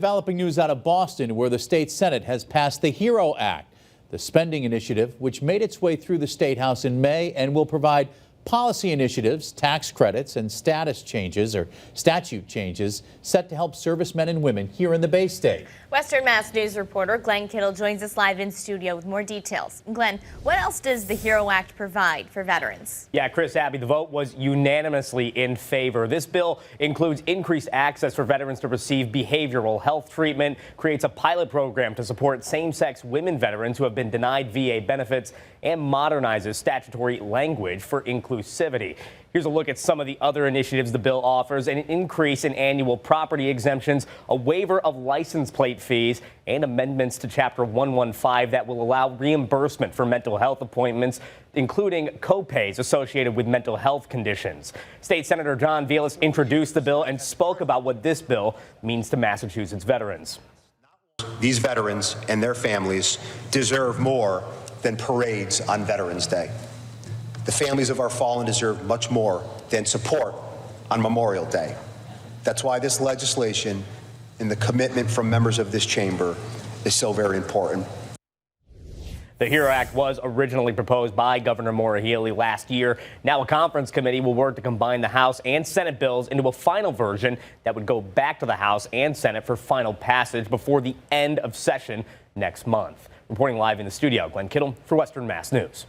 Developing news out of Boston, where the state Senate has passed the HERO Act, the spending initiative which made its way through the State House in May and will provide policy initiatives, tax credits, and status changes or statute changes set to help servicemen and women here in the Bay State. Western Mass News reporter Glenn Kittle joins us live in studio with more details. Glenn, what else does the HERO Act provide for veterans? Yeah, Chris, Abby, the vote was unanimously in favor. This bill includes increased access for veterans to receive behavioral health treatment, creates a pilot program to support same-sex women veterans who have been denied VA benefits, and modernizes statutory language for inclusivity. Here's a look at some of the other initiatives the bill offers: an increase in annual property exemptions, a waiver of license plate fees, and amendments to Chapter 115 that will allow reimbursement for mental health appointments, including co-pays associated with mental health conditions. State Senator John Velas introduced the bill and spoke about what this bill means to Massachusetts veterans. These veterans and their families deserve more than parades on Veterans Day. The families of our fallen deserve much more than support on Memorial Day. That's why this legislation and the commitment from members of this chamber is so very important. The HERO Act was originally proposed by Governor Maura Healey last year. Now a conference committee will work to combine the House and Senate bills into a final version that would go back to the House and Senate for final passage before the end of session next month. Reporting live in the studio, Glenn Kittle for Western Mass News.